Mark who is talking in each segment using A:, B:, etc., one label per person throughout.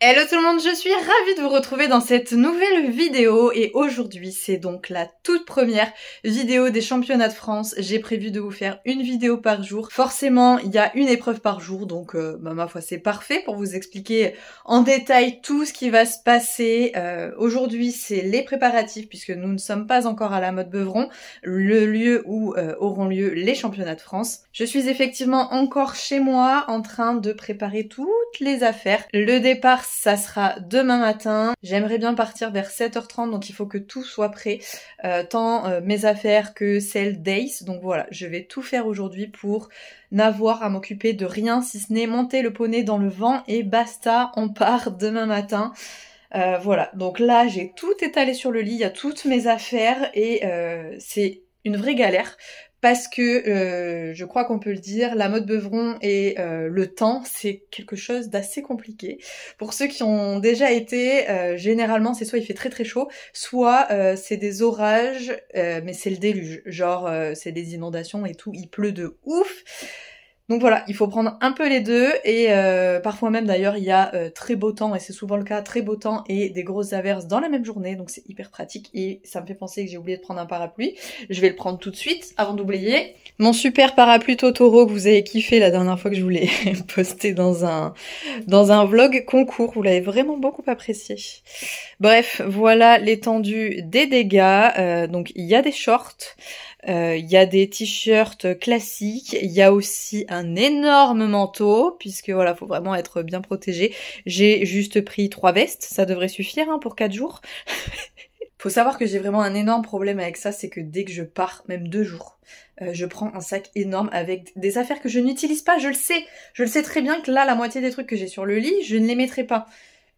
A: Hello tout le monde, je suis ravie de vous retrouver dans cette nouvelle vidéo et aujourd'hui c'est donc la toute première vidéo des championnats de France. J'ai prévu de vous faire une vidéo par jour. Forcément il y a une épreuve par jour donc ma foi c'est parfait pour vous expliquer en détail tout ce qui va se passer. Aujourd'hui c'est les préparatifs puisque nous ne sommes pas encore à la Motte Beuvron, le lieu où auront lieu les championnats de France. Je suis effectivement encore chez moi en train de préparer toutes les affaires. Le départ ça sera demain matin. J'aimerais bien partir vers 7h30, donc il faut que tout soit prêt, tant mes affaires que celles d'Ace. Donc voilà, je vais tout faire aujourd'hui pour n'avoir à m'occuper de rien, si ce n'est monter le poney dans le vent et basta, on part demain matin. Voilà, donc là j'ai tout étalé sur le lit, il y a toutes mes affaires et c'est une vraie galère. Parce que, je crois qu'on peut le dire, la Motte Beuvron et le temps, c'est quelque chose d'assez compliqué. Pour ceux qui ont déjà été, généralement c'est soit il fait très très chaud, soit c'est des orages, mais c'est le déluge. Genre c'est des inondations et tout, il pleut de ouf. Donc voilà, il faut prendre un peu les deux et parfois même d'ailleurs il y a très beau temps et c'est souvent le cas, très beau temps et des grosses averses dans la même journée, donc c'est hyper pratique et ça me fait penser que j'ai oublié de prendre un parapluie. Je vais le prendre tout de suite avant d'oublier. Mon super parapluie Totoro que vous avez kiffé la dernière fois que je vous l'ai posté dans un vlog concours, vous l'avez vraiment beaucoup apprécié. Bref, voilà l'étendue des dégâts, donc il y a des shorts. Il y a des t-shirts classiques, il y a aussi un énorme manteau, puisque voilà, faut vraiment être bien protégé. J'ai juste pris 3 vestes, ça devrait suffire hein, pour 4 jours. Faut savoir que j'ai vraiment un énorme problème avec ça, c'est que dès que je pars, même 2 jours, je prends un sac énorme avec des affaires que je n'utilise pas, je le sais très bien que là, la moitié des trucs que j'ai sur le lit, je ne les mettrai pas.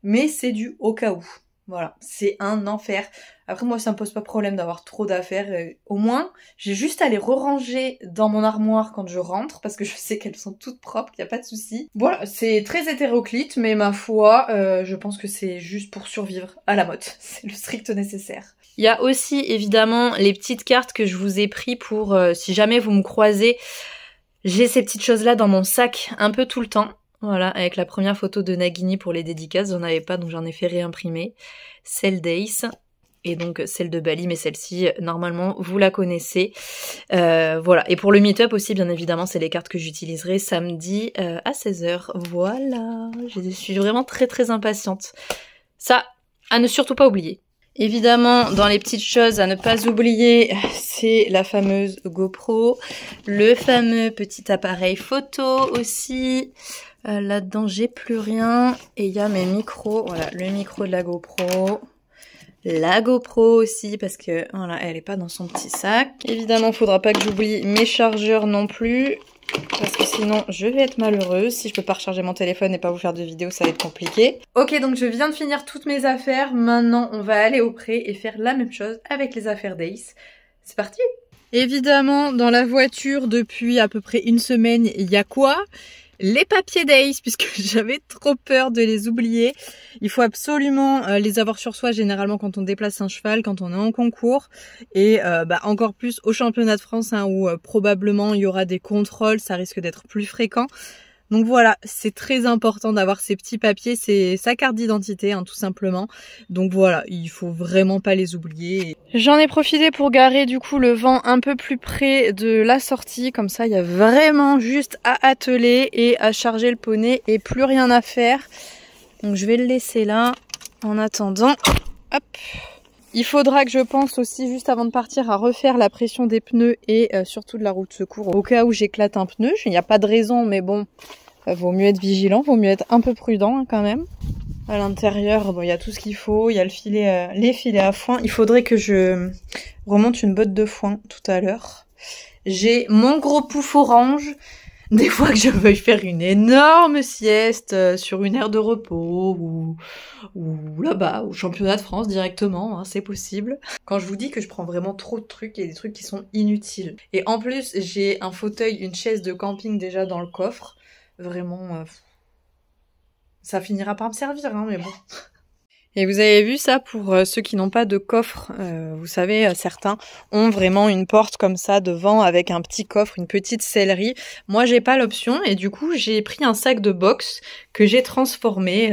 A: Mais c'est du au cas où. Voilà, c'est un enfer. Après moi ça me pose pas problème d'avoir trop d'affaires, au moins j'ai juste à les re-ranger dans mon armoire quand je rentre parce que je sais qu'elles sont toutes propres, y a pas de souci. Voilà, c'est très hétéroclite mais ma foi, je pense que c'est juste pour survivre à la Motte, c'est le strict nécessaire. Il y a aussi évidemment les petites cartes que je vous ai pris pour si jamais vous me croisez, j'ai ces petites choses là dans mon sac un peu tout le temps. Voilà, avec la première photo de Nagini pour les dédicaces, j'en avais pas donc j'en ai fait réimprimer. Celle d'Ace et donc celle de Bali, mais celle-ci, normalement, vous la connaissez. Voilà, et pour le meet-up aussi, bien évidemment, c'est les cartes que j'utiliserai samedi à 16h. Voilà, je suis vraiment très très impatiente. Ça, à ne surtout pas oublier. Évidemment, dans les petites choses à ne pas oublier, c'est la fameuse GoPro, le fameux petit appareil photo aussi. Là-dedans, j'ai plus rien. Et il y a mes micros. Voilà, le micro de la GoPro. La GoPro aussi, parce que voilà, elle est pas dans son petit sac. Évidemment, faudra pas que j'oublie mes chargeurs non plus. Parce que sinon, je vais être malheureuse. Si je peux pas recharger mon téléphone et pas vous faire de vidéo, ça va être compliqué. Ok, donc je viens de finir toutes mes affaires. Maintenant, on va aller au pré et faire la même chose avec les affaires d'Ace. C'est parti! Évidemment, dans la voiture, depuis à peu près une semaine, il y a quoi? Les papiers d'Ace, puisque j'avais trop peur de les oublier. Il faut absolument les avoir sur soi, généralement quand on déplace un cheval, quand on est en concours. Et encore plus au championnat de France, hein, où probablement il y aura des contrôles, ça risque d'être plus fréquent. Donc voilà, c'est très important d'avoir ces petits papiers, c'est sa carte d'identité hein, tout simplement. Donc voilà, il faut vraiment pas les oublier. J'en ai profité pour garer du coup le vent un peu plus près de la sortie, comme ça il y a vraiment juste à atteler et à charger le poney et plus rien à faire. Donc je vais le laisser là en attendant. Hop. Il faudra que je pense aussi juste avant de partir à refaire la pression des pneus et surtout de la roue de secours au cas où j'éclate un pneu. Il n'y a pas de raison mais bon, vaut mieux être vigilant, vaut mieux être un peu prudent hein, quand même. À l'intérieur, bon, il y a tout ce qu'il faut, il y a le filet, les filets à foin. Il faudrait que je remonte une botte de foin tout à l'heure. J'ai mon gros pouf orange. Des fois que je veuille faire une énorme sieste sur une aire de repos ou là-bas, au championnat de France directement, hein, c'est possible. Quand je vous dis que je prends vraiment trop de trucs, il y a des trucs qui sont inutiles. Et en plus, j'ai un fauteuil, une chaise de camping déjà dans le coffre. Vraiment, ça finira par me servir, hein, mais bon. Et vous avez vu ça pour ceux qui n'ont pas de coffre, vous savez, certains ont vraiment une porte comme ça devant avec un petit coffre, une petite sellerie. Moi j'ai pas l'option et du coup j'ai pris un sac de boxe que j'ai transformé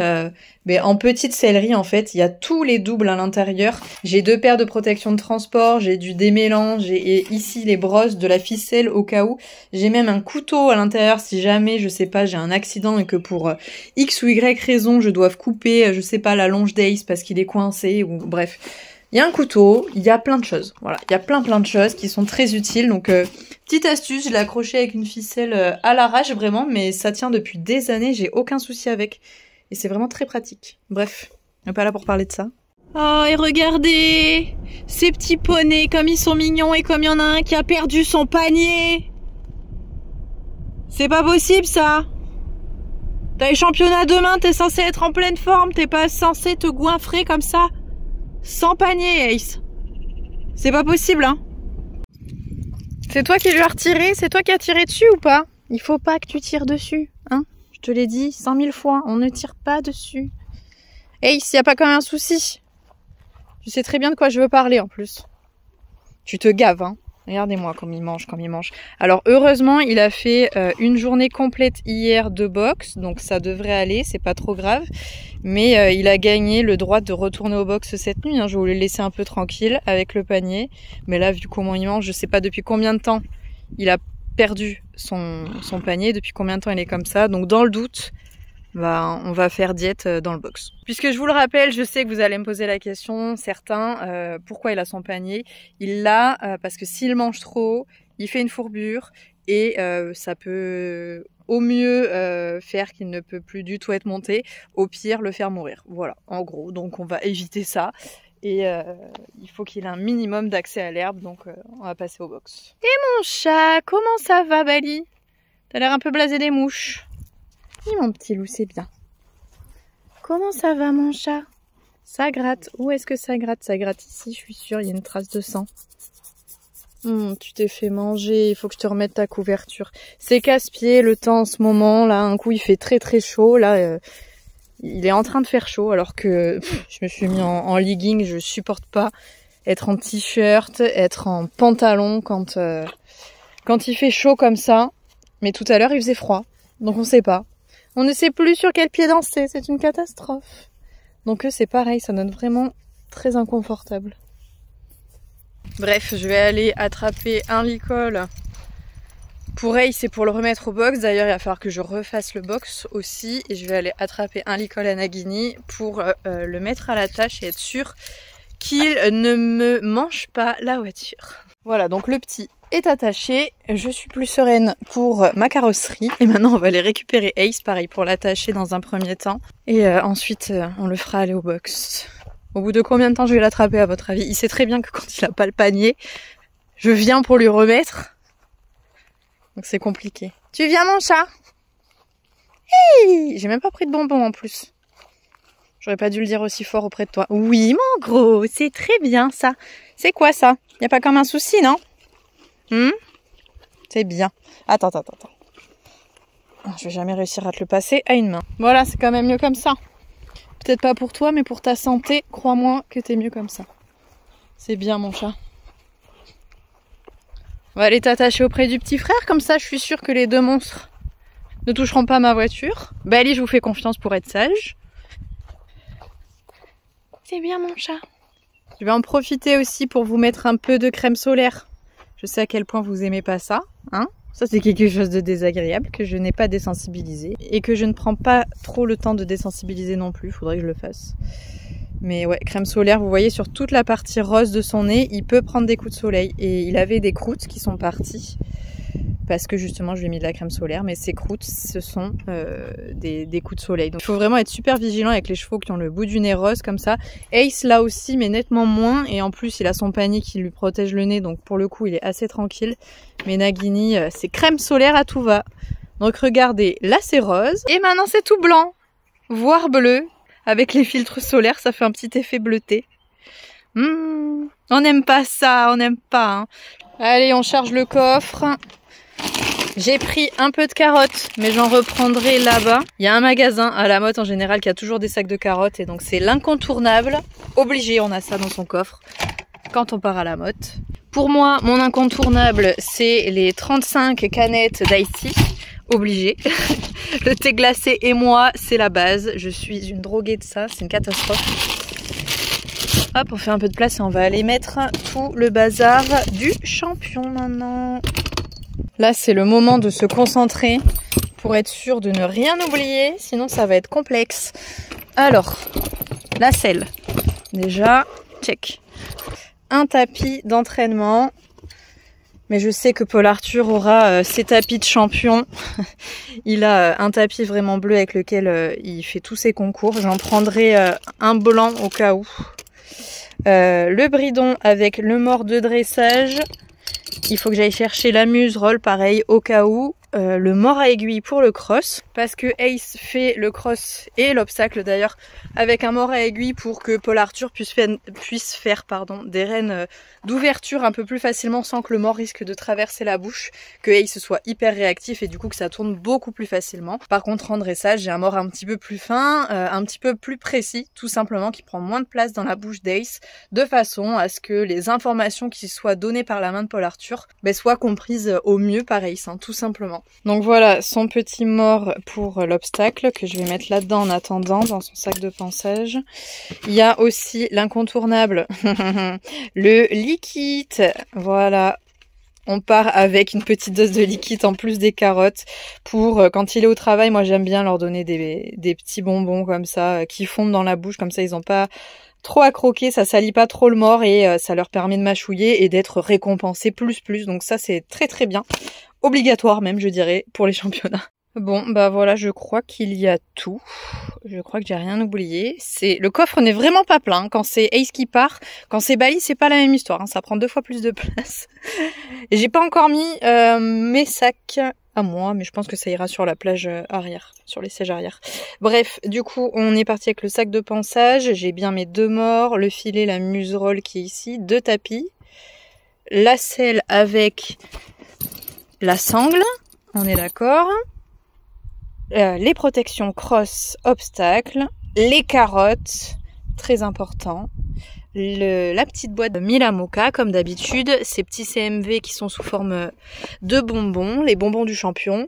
A: en petite sellerie en fait. Il y a tous les doubles à l'intérieur. J'ai 2 paires de protections de transport, j'ai du démélange et ici les brosses, de la ficelle au cas où. J'ai même un couteau à l'intérieur si jamais, je sais pas, j'ai un accident et que pour X ou Y raison je dois couper, je sais pas, la longe d'Ace parce qu'il est coincé ou bref. Il y a un couteau, il y a plein de choses. Voilà, il y a plein de choses qui sont très utiles. Donc, petite astuce, je l'ai accroché avec une ficelle à l'arrache vraiment, mais ça tient depuis des années, j'ai aucun souci avec. Et c'est vraiment très pratique. Bref, on n'est pas là pour parler de ça. Oh, et regardez ces petits poneys, comme ils sont mignons et comme il y en a un qui a perdu son panier. C'est pas possible ça. T'as les championnats demain, t'es censé être en pleine forme, t'es pas censé te goinfrer comme ça. Sans panier, Ace. C'est pas possible, hein. C'est toi qui lui as retiré? C'est toi qui as tiré dessus ou pas? Il faut pas que tu tires dessus, hein. Je te l'ai dit 100 000 fois, on ne tire pas dessus. Ace, y a pas quand même un souci. Tu sais très bien de quoi je veux parler en plus. Tu te gaves, hein. Regardez-moi comme il mange, Alors heureusement, il a fait une journée complète hier de boxe, donc ça devrait aller, c'est pas trop grave. Mais il a gagné le droit de retourner au boxe cette nuit, hein. Je voulais le laisser un peu tranquille avec le panier. Mais là, vu comment il mange, je sais pas depuis combien de temps il a perdu son panier, depuis combien de temps il est comme ça. Donc dans le doute, on va faire diète dans le box. Puisque je vous le rappelle, je sais que vous allez me poser la question, certains, pourquoi il a son panier. Il l'a parce que s'il mange trop, il fait une fourbure et ça peut au mieux faire qu'il ne peut plus du tout être monté, au pire le faire mourir. Voilà, en gros, donc on va éviter ça. Et il faut qu'il ait un minimum d'accès à l'herbe, donc on va passer au box. Et mon chat, comment ça va Bali? T'as l'air un peu blasé des mouches. Oui mon petit loup, c'est bien. Comment ça va mon chat? Ça gratte. Où est-ce que ça gratte? Ça gratte ici, je suis sûre, il y a une trace de sang. Tu t'es fait manger, il faut que je te remette ta couverture. C'est casse-pied le temps en ce moment, là un coup il fait très très chaud, là il est en train de faire chaud alors que je me suis mis en legging, je supporte pas être en t-shirt, être en pantalon quand il fait chaud comme ça. Mais tout à l'heure il faisait froid, donc on sait pas. On ne sait plus sur quel pied danser, c'est une catastrophe. Donc c'est pareil, ça donne vraiment très inconfortable. Bref, je vais aller attraper un licol pour Ace et pour le remettre au box. D'ailleurs, il va falloir que je refasse le box aussi. Et je vais aller attraper un licol à Nagini pour le mettre à la tâche et être sûr qu'il ne me mange pas la voiture. Voilà, donc le petit est attaché. Je suis plus sereine pour ma carrosserie. Et maintenant, on va aller récupérer Ace, pareil, pour l'attacher dans un premier temps. Et ensuite, on le fera aller au box. Au bout de combien de temps je vais l'attraper à votre avis? Il sait très bien que quand il n'a pas le panier, je viens pour lui remettre. Donc c'est compliqué. Tu viens mon chat? Hey, j'ai même pas pris de bonbons en plus. J'aurais pas dû le dire aussi fort auprès de toi. Oui mon gros, c'est très bien ça. C'est quoi ça? Y a pas comme un souci non? C'est bien. Attends. Je vais jamais réussir à te le passer à une main. Voilà, c'est quand même mieux comme ça. Peut-être pas pour toi, mais pour ta santé, crois-moi que t'es mieux comme ça. C'est bien mon chat. On va aller t'attacher auprès du petit frère, comme ça je suis sûre que les deux monstres ne toucheront pas ma voiture. Bali, je vous fais confiance pour être sage. C'est bien mon chat. Je vais en profiter aussi pour vous mettre un peu de crème solaire. Je sais à quel point vous aimez pas ça, hein. Ça c'est quelque chose de désagréable que je n'ai pas désensibilisé et que je ne prends pas trop le temps de désensibiliser non plus, faudrait que je le fasse. Mais ouais, crème solaire, vous voyez sur toute la partie rose de son nez, il peut prendre des coups de soleil. Et il avait des croûtes qui sont parties parce que justement je lui ai mis de la crème solaire, mais ces croûtes ce sont des coups de soleil. Donc il faut vraiment être super vigilant avec les chevaux qui ont le bout du nez rose comme ça. Ace là aussi mais nettement moins, et en plus il a son panier qui lui protège le nez, donc pour le coup il est assez tranquille. Mais Nagini c'est crème solaire à tout va. Donc regardez, là c'est rose et maintenant c'est tout blanc, voire bleu. Avec les filtres solaires, ça fait un petit effet bleuté. On n'aime pas ça, on n'aime pas. Hein. Allez, on charge le coffre. J'ai pris un peu de carottes, mais j'en reprendrai là-bas. Il y a un magasin à la Motte en général qui a toujours des sacs de carottes, et donc c'est l'incontournable. Obligé, on a ça dans son coffre quand on part à la Motte. Pour moi, mon incontournable, c'est les 35 canettes d'Ice Tea. obligé. Le thé glacé et moi, c'est la base. Je suis une droguée de ça, c'est une catastrophe. Hop, on fait un peu de place et on va aller mettre tout le bazar du champion maintenant. Là, c'est le moment de se concentrer pour être sûr de ne rien oublier, sinon ça va être complexe. Alors, la selle. Déjà, check. Un tapis d'entraînement. Mais je sais que Paul Arthur aura ses tapis de champion. Il a un tapis vraiment bleu avec lequel il fait tous ses concours. J'en prendrai un blanc au cas où. Le bridon avec le mors de dressage. Il faut que j'aille chercher la muserolle, pareil, au cas où. Le mors à aiguille pour le cross, parce que Ace fait le cross et l'obstacle d'ailleurs avec un mors à aiguille pour que Paul Arthur puisse faire des rênes d'ouverture un peu plus facilement sans que le mors risque de traverser la bouche, que Ace soit hyper réactif et du coup que ça tourne beaucoup plus facilement. Par contre en dressage j'ai un mors un petit peu plus fin, un petit peu plus précis, tout simplement, qui prend moins de place dans la bouche d'Ace, de façon à ce que les informations qui soient données par la main de Paul Arthur soient comprises au mieux par Ace, hein, tout simplement. Donc voilà son petit mors pour l'obstacle que je vais mettre là-dedans en attendant dans son sac de pansage. Il y a aussi l'incontournable, le liquide. Voilà, on part avec une petite dose de liquide en plus des carottes pour quand il est au travail. Moi j'aime bien leur donner des petits bonbons comme ça qui fondent dans la bouche, comme ça ils n'ont pas trop à croquer, ça salit pas trop le mort et ça leur permet de mâchouiller et d'être récompensés plus. Donc ça c'est très très bien. Obligatoire même je dirais pour les championnats. Bon bah voilà, je crois qu'il y a tout. Je crois que j'ai rien oublié. Le coffre n'est vraiment pas plein quand c'est Ace qui part. Quand c'est Bali c'est pas la même histoire, hein. Ça prend 2 fois plus de place. Et j'ai pas encore mis mes sacs à moi, mais je pense que ça ira sur la plage arrière, sur les sièges arrière. Bref, du coup on est parti avec le sac de pansage. J'ai bien mes 2 morts, le filet, la muserolle qui est ici, 2 tapis, la selle avec la sangle, on est d'accord. Les protections cross obstacle, les carottes, très important. La petite boîte de Mila Mocha comme d'habitude, ces petits CMV qui sont sous forme de bonbons, les bonbons du champion.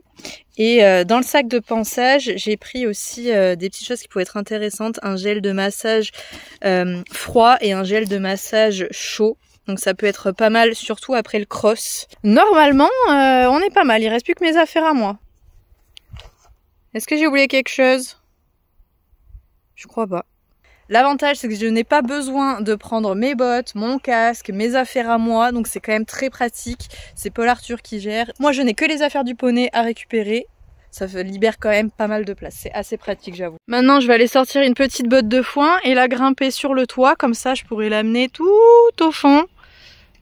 A: Et dans le sac de pansage, j'ai pris aussi des petites choses qui pouvaient être intéressantes, un gel de massage froid et un gel de massage chaud. Donc ça peut être pas mal, surtout après le cross. Normalement, on est pas mal. Il reste plus que mes affaires à moi. Est-ce que j'ai oublié quelque chose? Je crois pas. L'avantage, c'est que je n'ai pas besoin de prendre mes bottes, mon casque, mes affaires à moi. Donc c'est quand même très pratique. C'est Paul Arthur qui gère. Moi, je n'ai que les affaires du poney à récupérer. Ça libère quand même pas mal de place. C'est assez pratique, j'avoue. Maintenant, je vais aller sortir une petite botte de foin et la grimper sur le toit. Comme ça, je pourrai l'amener tout au fond,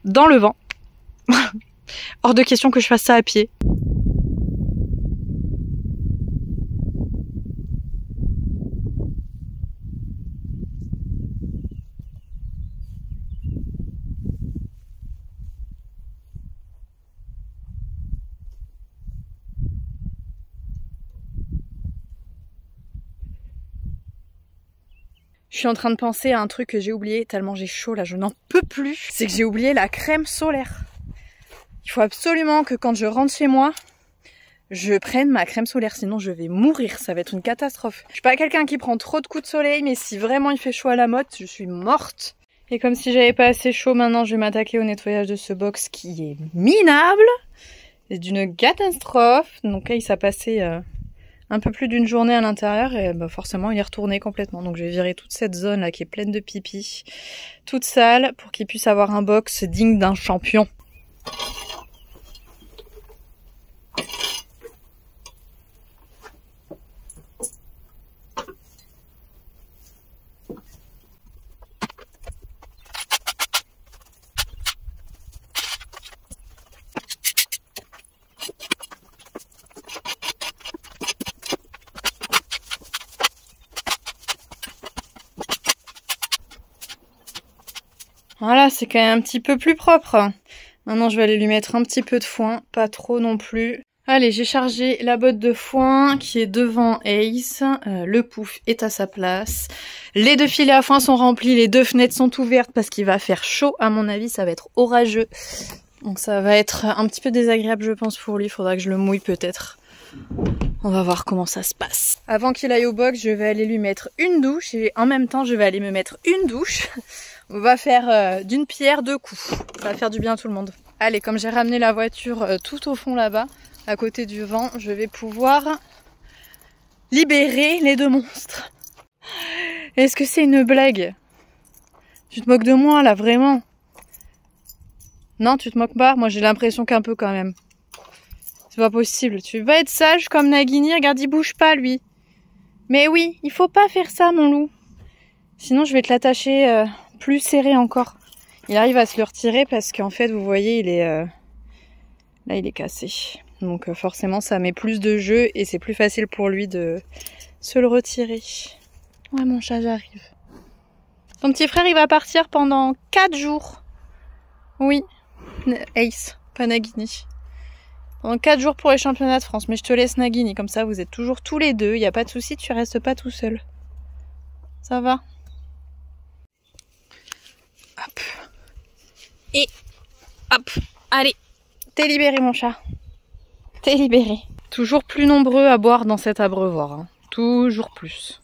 A: dans le vent. Hors de question que je fasse ça à pied. Je suis en train de penser à un truc que j'ai oublié tellement j'ai chaud là, je n'en peux plus. C'est que j'ai oublié la crème solaire. Il faut absolument que quand je rentre chez moi, je prenne ma crème solaire, sinon je vais mourir, ça va être une catastrophe. Je suis pas quelqu'un qui prend trop de coups de soleil, mais si vraiment il fait chaud à la motte, je suis morte. Et comme si j'avais pas assez chaud, maintenant je vais m'attaquer au nettoyage de ce box qui est minable. C'est d'une catastrophe. Donc là, il s'est passé un peu plus d'une journée à l'intérieur et forcément il est retourné complètement. Donc je vais virer toute cette zone là qui est pleine de pipi, toute sale, pour qu'il puisse avoir un box digne d'un champion. Voilà, c'est quand même un petit peu plus propre. Maintenant, je vais aller lui mettre un petit peu de foin, pas trop non plus. Allez, j'ai chargé la botte de foin qui est devant Ace. Le pouf est à sa place. Les 2 filets à foin sont remplis, les 2 fenêtres sont ouvertes parce qu'il va faire chaud. À mon avis, ça va être orageux. Donc ça va être un petit peu désagréable, je pense, pour lui. Il faudra que je le mouille peut-être On va voir comment ça se passe. Avant qu'il aille au box, je vais aller lui mettre une douche et en même temps, je vais aller me mettre une douche. On va faire d'une pierre deux coups. Ça va faire du bien à tout le monde. Allez, comme j'ai ramené la voiture tout au fond là-bas, à côté du vent, je vais pouvoir libérer les deux monstres. Est-ce que c'est une blague? Tu te moques de moi là, vraiment? Non, tu te moques pas? Moi j'ai l'impression qu'un peu quand même. C'est pas possible. Tu vas être sage comme Nagini, regarde, il bouge pas lui. Mais oui, il faut pas faire ça mon loup. Sinon je vais te l'attacher plus serré encore. Il arrive à se le retirer parce qu'en fait vous voyez il est là il est cassé. Donc forcément ça met plus de jeu et c'est plus facile pour lui de se le retirer. Ouais mon chat, j'arrive. Ton petit frère il va partir pendant 4 jours. Oui, Ace, pas Nagini. Pendant 4 jours pour les championnats de France. Mais je te laisse Nagini, comme ça vous êtes toujours tous les deux. Il n'y a pas de souci, tu restes pas tout seul. Ça va? Hop. Et hop. Allez. T'es libéré mon chat. T'es libéré. Toujours plus nombreux à boire dans cet abreuvoir. Hein. Toujours plus.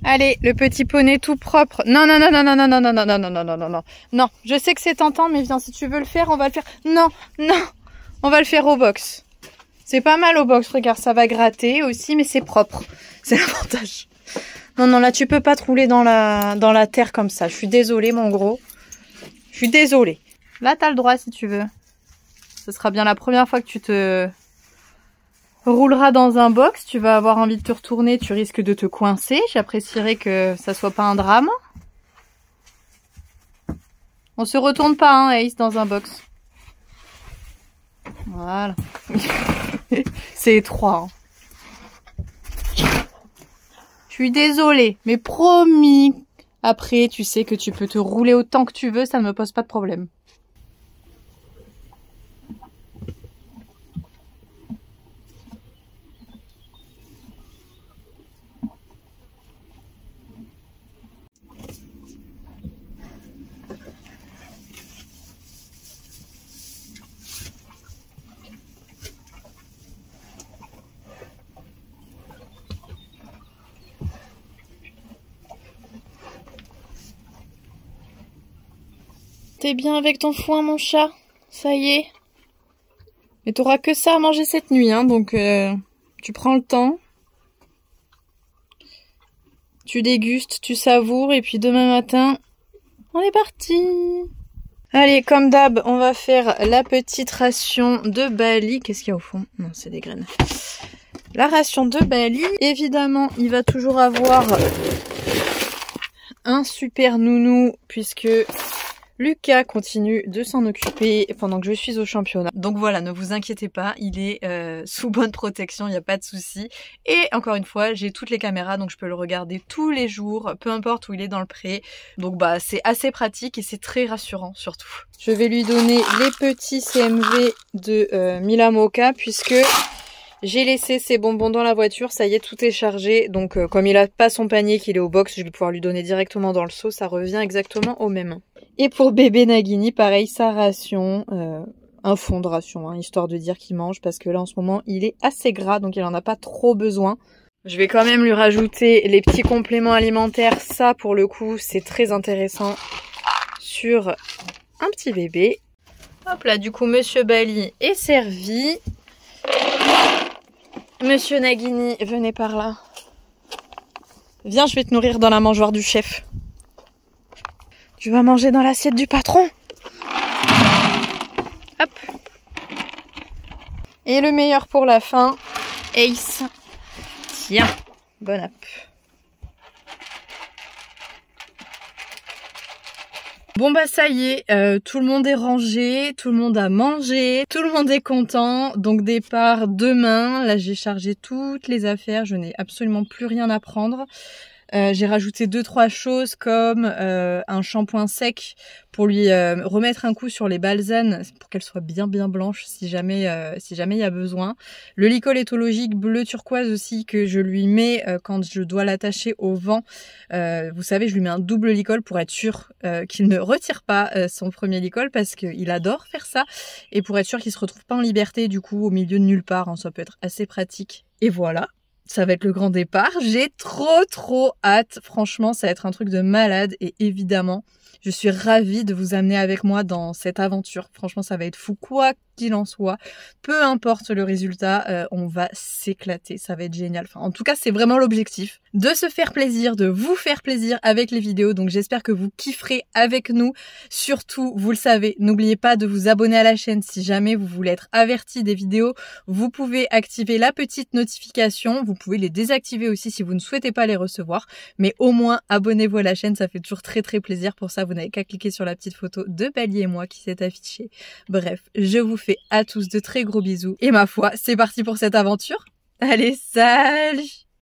A: Allez, le petit poney tout propre. Non, non, non, non, non, non, non, non, non, non, non, non, non, non, non. Non, je sais que c'est tentant, mais viens, si tu veux le faire, on va le faire. Non, non, on va le faire au box. C'est pas mal au box, regarde, ça va gratter aussi, mais c'est propre. C'est l'avantage. Non, non, là, tu peux pas te rouler dans la terre comme ça. Je suis désolée, mon gros. Je suis désolée. Là, t'as le droit si tu veux. Ce sera bien la première fois que tu te rouleras dans un box. Tu vas avoir envie de te retourner, tu risques de te coincer. J'apprécierais que ça soit pas un drame. On se retourne pas, hein, Ace, dans un box. Voilà. C'est étroit. Hein. Je suis désolée, mais promis. Après, tu sais que tu peux te rouler autant que tu veux, ça ne me pose pas de problème. T'es bien avec ton foin, mon chat? Ça y est. Mais t'auras que ça à manger cette nuit, hein, donc tu prends le temps. Tu dégustes, tu savoures, et puis demain matin, on est parti. Allez, comme d'hab, on va faire la petite ration de Bali. Qu'est-ce qu'il y a au fond? Non, c'est des graines. La ration de Bali. Évidemment, il va toujours avoir un super nounou, puisque Lucas continue de s'en occuper pendant que je suis au championnat. Donc voilà, ne vous inquiétez pas, il est sous bonne protection, il n'y a pas de souci. Et encore une fois, j'ai toutes les caméras, donc je peux le regarder tous les jours, peu importe où il est dans le pré. Donc bah c'est assez pratique et c'est très rassurant surtout. Je vais lui donner les petits CMV de Mila Mocha puisque j'ai laissé ses bonbons dans la voiture, ça y est, tout est chargé. Donc comme il a pas son panier, qu'il est au box, je vais pouvoir lui donner directement dans le seau, ça revient exactement au même. Et pour bébé Nagini, pareil, sa ration, un fond de ration, hein, histoire de dire qu'il mange, parce que là en ce moment il est assez gras, donc il en a pas trop besoin. Je vais quand même lui rajouter les petits compléments alimentaires, ça pour le coup c'est très intéressant sur un petit bébé. Hop là, du coup Monsieur Bali est servi. Monsieur Nagini, venez par là. Viens, je vais te nourrir dans la mangeoire du chef. Tu vas manger dans l'assiette du patron. Hop. Et le meilleur pour la fin, Ace. Tiens, bon app. Bon bah ça y est, tout le monde est rangé, tout le monde a mangé, tout le monde est content, donc départ demain. Là j'ai chargé toutes les affaires, je n'ai absolument plus rien à prendre. J'ai rajouté 2-3 choses comme un shampoing sec pour lui remettre un coup sur les balsanes pour qu'elles soient bien blanches si jamais il y a besoin. Le licol éthologique bleu turquoise aussi que je lui mets quand je dois l'attacher au vent. Vous savez, je lui mets un double licol pour être sûr qu'il ne retire pas son premier licol parce qu'il adore faire ça et pour être sûr qu'il se retrouve pas en liberté du coup au milieu de nulle part, hein, ça peut être assez pratique. Et voilà. Ça va être le grand départ. J'ai trop hâte. Franchement, ça va être un truc de malade. Et évidemment, je suis ravie de vous amener avec moi dans cette aventure. Franchement, ça va être fou. Quoi qu'il en soit, peu importe le résultat, on va s'éclater. Ça va être génial. Enfin, en tout cas, c'est vraiment l'objectif. De se faire plaisir, de vous faire plaisir avec les vidéos. Donc, j'espère que vous kifferez avec nous. Surtout, vous le savez, n'oubliez pas de vous abonner à la chaîne si jamais vous voulez être averti des vidéos. Vous pouvez activer la petite notification. Vous pouvez les désactiver aussi si vous ne souhaitez pas les recevoir. Mais au moins, abonnez-vous à la chaîne. Ça fait toujours très plaisir. Pour ça, vous n'avez qu'à cliquer sur la petite photo de Bali et moi qui s'est affichée. Bref, je vous fais à tous de très gros bisous. Et ma foi, c'est parti pour cette aventure. Allez, salut!